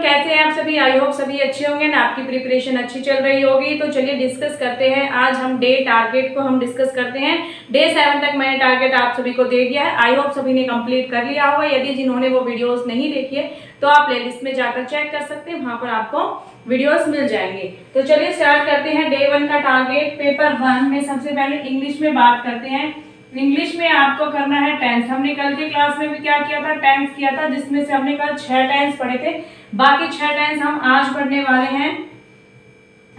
कैसे हैं आप सभी। आई होप सभी अच्छे होंगे ना, आपकी प्रिपरेशन अच्छी चल रही होगी। तो चलिए डिस्कस करते हैं। आज हम डे टारगेट को हम डिस्कस करते हैं। डे 7 तक मैंने टारगेट आप सभी को दे दिया है। आई होप सभी ने कंप्लीट कर लिया होगा। यदि जिन्होंने वो वीडियोस नहीं देखी है तो आप प्लेलिस्ट में जाकर चेक कर सकते हैं, वहां पर आपको वीडियोस मिल जाएंगे। तो चलिए स्टार्ट करते हैं डे 1 का टारगेट। पेपर 1 में सबसे पहले इंग्लिश में बात करते हैं। इंग्लिश में आपको करना है टेंस। हमने कल की क्लास में भी क्या किया था, टेंस किया था, जिसमें से हमने कल 6 टेंस पढ़े थे। बाकी 6 टेंस हम आज पढ़ने वाले हैं।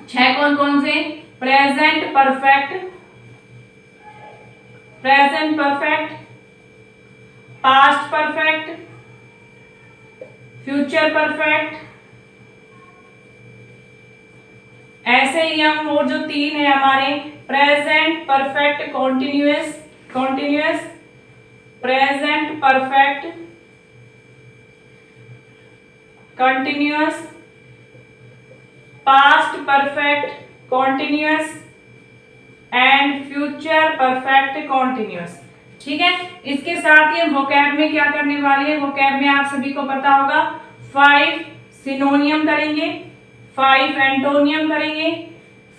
6 कौन कौन से? Present perfect, present perfect, past perfect, future perfect, ऐसे ही हम और जो 3 है हमारे, present perfect continuous, continuous, present perfect continuous, past perfect continuous and future perfect continuous. ठीक है, इसके साथ ही हम वोकैब में क्या करने वाले हैं। वोकैब में आप सभी को पता होगा 5 सिनोनियम करेंगे, 5 एंटोनियम करेंगे,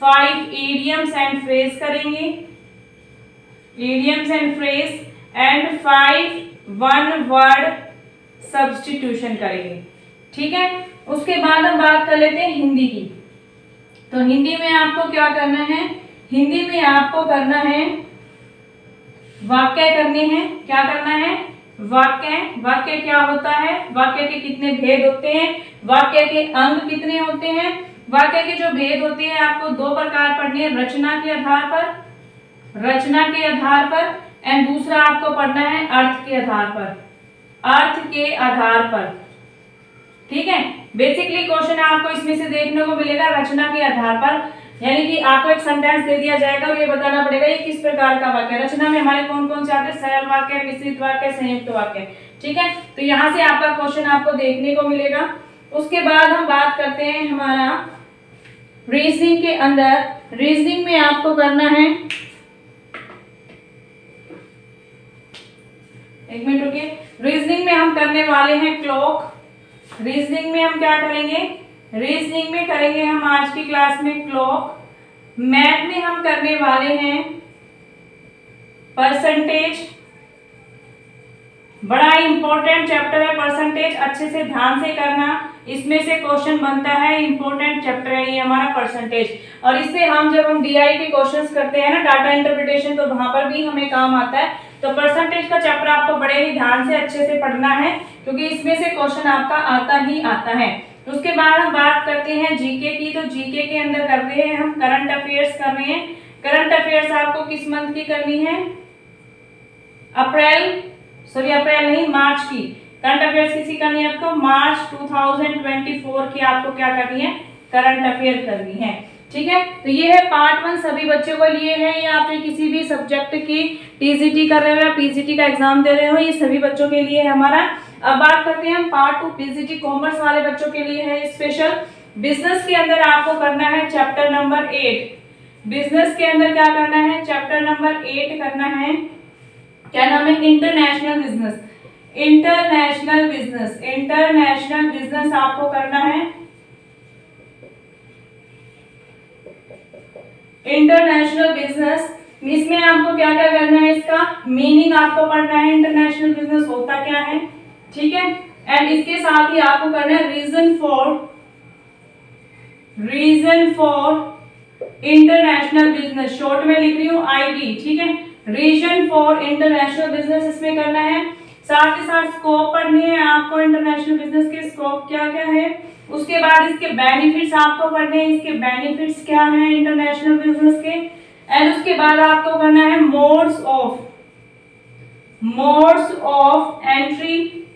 5 इडियम्स एंड फ्रेज करेंगे, idioms and phrase and 5 one word substitution करेंगे। ठीक है, उसके बाद हम बात कर लेते हैं हिंदी की। तो हिंदी में आपको क्या करना है, हिंदी में आपको करना है वाक्य करने हैं। क्या करना है? वाक्य। वाक्य क्या होता है, वाक्य के कितने भेद होते हैं, वाक्य के अंग कितने होते हैं। वाक्य के जो भेद होते हैं आपको 2 प्रकार पढ़ने हैं, रचना के आधार पर, रचना के आधार पर, एंड दूसरा आपको पढ़ना है अर्थ के आधार पर, अर्थ के आधार पर। ठीक है, बेसिकली क्वेश्चन आपको इसमें से देखने को मिलेगा रचना के आधार पर, यानी कि आपको एक सेंटेंस दे दिया जाएगा और ये बताना पड़ेगा ये किस प्रकार का वाक्य। रचना में हमारे कौन कौन से आते हैं? सरल वाक्य, मिश्रित वाक्य, संयुक्त वाक्य। ठीक है, तो यहाँ से आपका क्वेश्चन आपको देखने को मिलेगा। उसके बाद हम बात करते हैं हमारा रीजनिंग के अंदर। रीजनिंग में आपको करना है, एक मिनट रुकिए, रीजनिंग में हम करने वाले हैं क्लॉक। रीजनिंग में हम क्या करेंगे? रीजनिंग में करेंगे हम आज की क्लास में क्लॉक। मैथ में हम करने वाले हैं परसेंटेज। बड़ा इंपॉर्टेंट चैप्टर है परसेंटेज, अच्छे से ध्यान से करना, इसमें से क्वेश्चन बनता है। इंपॉर्टेंट चैप्टर है ये हमारा परसेंटेज। और इससे हम जब हम डीआई के क्वेश्चंस करते हैं ना, डाटा इंटरप्रिटेशन, तो वहां पर भी हमें काम आता है। तो परसेंटेज का चैप्टर आपको बड़े ही ध्यान से अच्छे से पढ़ना है, क्योंकि इसमें से क्वेश्चन आपका आता ही आता है। उसके बाद हम बात करते हैं जीके की। तो जीके के अंदर कर रहे हैं हम करंट अफेयर्स कर रहे हैं। करंट अफेयर्स आपको किस मंथ की करनी है? अप्रैल नहीं, मार्च की। करंट अफेयर्स किसी करनी है आपको? मार्च 2024 की आपको क्या करनी है? करंट अफेयर करनी है। ठीक है, तो ये है पार्ट 1 सभी बच्चों को लिए है, या आप किसी भी सब्जेक्ट की टीजीटी कर रहे हो या पीजीटी का एग्जाम दे रहे हो, ये सभी बच्चों के लिए है हमारा। अब बात करते हैं हम पार्ट 2 पीजीटी कॉमर्स वाले बच्चों के लिए है स्पेशल। बिजनेस के अंदर आपको करना है चैप्टर नंबर 8। बिजनेस के अंदर क्या करना है? चैप्टर नंबर 8 करना है। क्या नाम है? International business. International business, international business आपको करना है। इंटरनेशनल बिजनेस, इसमें आपको क्या क्या करना है? इसका मीनिंग आपको पढ़ना है, इंटरनेशनल बिजनेस होता क्या है। ठीक है, एंड इसके साथ ही आपको करना है reason for international business. Short में लिख रही हूँ आईबी। ठीक है, रीजन फॉर इंटरनेशनल बिजनेस इसमें करना है। साथ ही साथ स्कोप पढ़नी है आपको, इंटरनेशनल बिजनेस के स्कोप क्या क्या है। उसके बाद इसके बेनिफिट्स आपको पढ़ने हैं, इसके बेनिफिट्स क्या हैं इंटरनेशनल बिजनेस के। एंड उसके बाद आपको करना है modes of entry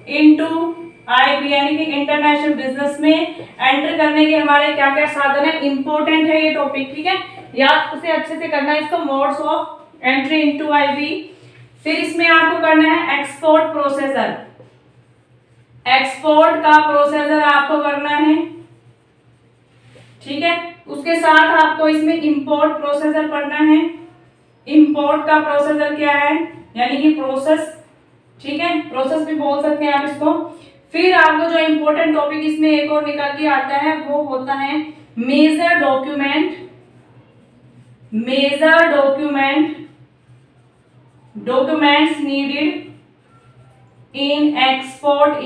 into IB, यानी कि इंटरनेशनल बिजनेस में एंटर करने के हमारे क्या क्या साधन है। इंपॉर्टेंट है ये टॉपिक। ठीक है, याद उसे अच्छे से करना है इसको, modes of entry into IB. फिर इसमें आपको करना है एक्सपोर्ट प्रोसेसर। एक्सपोर्ट का प्रोसेसर आपको करना है। ठीक है, उसके साथ आपको इसमें इंपोर्ट प्रोसेसर पढ़ना है। इंपोर्ट का प्रोसेसर क्या है? यानी कि प्रोसेस। ठीक है, प्रोसेस भी बोल सकते हैं आप इसको। फिर आपको जो इम्पोर्टेंट टॉपिक इसमें एक और निकल के आता है वो होता है major document, documents needed in export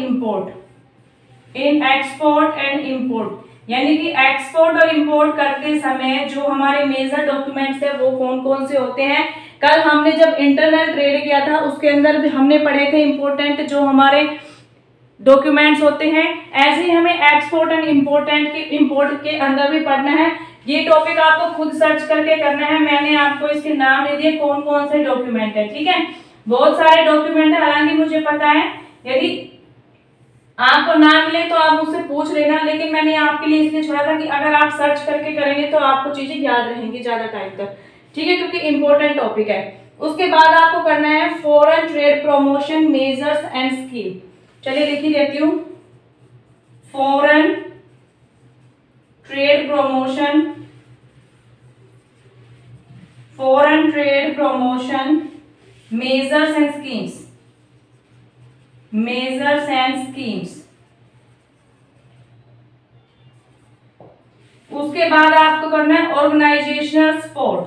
and import, यानी कि एक्सपोर्ट और इंपोर्ट करते समय जो हमारे मेजर डॉक्यूमेंट्स है वो कौन कौन से होते हैं। कल हमने जब इंटरनल ट्रेड किया था उसके अंदर भी हमने पढ़े थे इंपोर्टेंट जो हमारे डॉक्यूमेंट्स होते हैं, ऐसे ही हमें एक्सपोर्ट एंड इंपोर्ट के अंदर भी पढ़ना है। ये टॉपिक आपको खुद सर्च करके करना है, मैंने आपको इसके नाम दे दिए कौन कौन से डॉक्यूमेंट है, ठीक है। बहुत सारे डॉक्यूमेंट है, हालांकि मुझे पता है यदि आपको ना मिले तो आप मुझसे पूछ लेना, लेकिन मैंने आपके लिए इसलिए छोड़ा था कि अगर आप सर्च करके करेंगे तो आपको चीजें याद रहेंगी ज्यादा टाइम तक, ठीक है, क्योंकि इंपॉर्टेंट टॉपिक है। उसके बाद आपको करना है foreign trade promotion measures and scheme. चलिए लिख ही देती हूँ, foreign trade promotion measures and schemes. उसके बाद आपको करना है ऑर्गेनाइजेशनल सपोर्ट।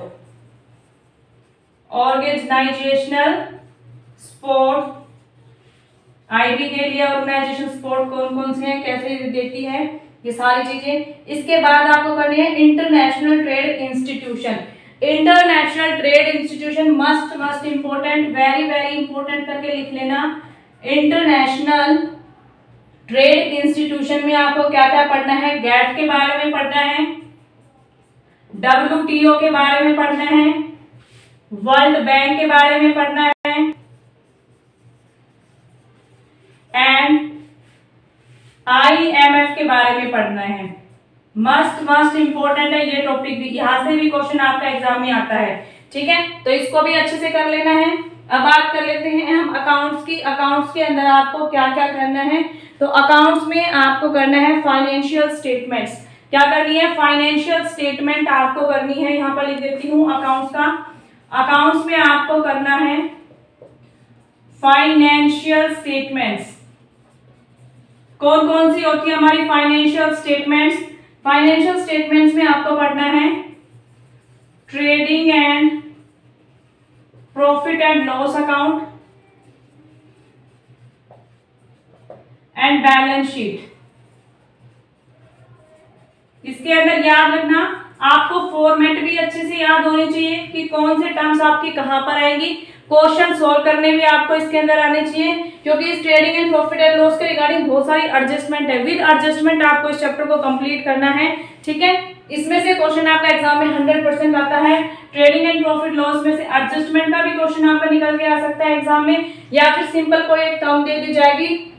आईबी के लिए ऑर्गेनाइजेशन सपोर्ट कौन कौन से हैं, कैसे देती है, ये सारी चीजें। इसके बाद आपको करनी है international trade institution must important, very important करके लिख लेना। इंटरनेशनल ट्रेड इंस्टीट्यूशन में आपको क्या क्या पढ़ना है, गैट के बारे में पढ़ना है, WTO के बारे में पढ़ना है, वर्ल्ड बैंक के बारे में पढ़ना है एंड IMF के बारे में पढ़ना है। मस्ट इंपोर्टेंट है ये टॉपिक भी, यहां से भी क्वेश्चन आपका एग्जाम में आता है, ठीक है, तो इसको भी अच्छे से कर लेना है। अब बात कर लेते हैं हम अकाउंट्स की। अकाउंट्स के अंदर आपको क्या क्या करना है, तो अकाउंट्स में आपको करना है फाइनेंशियल स्टेटमेंट्स। क्या करनी है, फाइनेंशियल स्टेटमेंट आपको करनी है, यहाँ पर लिख देती हूँ अकाउंट्स का। अकाउंट्स में आपको करना है फाइनेंशियल स्टेटमेंट्स। कौन कौन सी होती है हमारी फाइनेंशियल स्टेटमेंट्स, फाइनेंशियल स्टेटमेंट्स में आपको पढ़ना है trading and profit and loss account and balance sheet. इसके अंदर याद रखना आपको फॉर्मेट भी अच्छे से याद होनी चाहिए कि कौन से टर्म्स आपकी कहां पर आएंगी। क्वेश्चन सॉल्व करने भी आपको इसके अंदर आने चाहिए, क्योंकि इस trading and profit and loss के रिगार्डिंग बहुत सारी एडजस्टमेंट है। विद एडजस्टमेंट आपको इस चैप्टर को कंप्लीट करना है, ठीक है। इसमें से क्वेश्चन आपका एग्जाम में 100% आता है। ट्रेडिंग एंड प्रॉफिट लॉस में से एडजस्टमेंट का भी क्वेश्चन आपका निकल के आ सकता है एग्जाम में, या फिर सिंपल कोई एक टर्म दे दी जाएगी,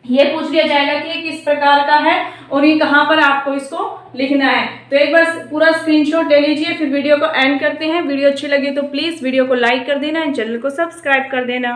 ये पूछ लिया जाएगा कि ये किस प्रकार का है और ये कहां पर आपको इसको लिखना है। तो एक बार पूरा स्क्रीनशॉट ले लीजिए, फिर वीडियो को एंड करते हैं। वीडियो अच्छी लगी तो प्लीज वीडियो को लाइक कर देना, चैनल को सब्सक्राइब कर देना।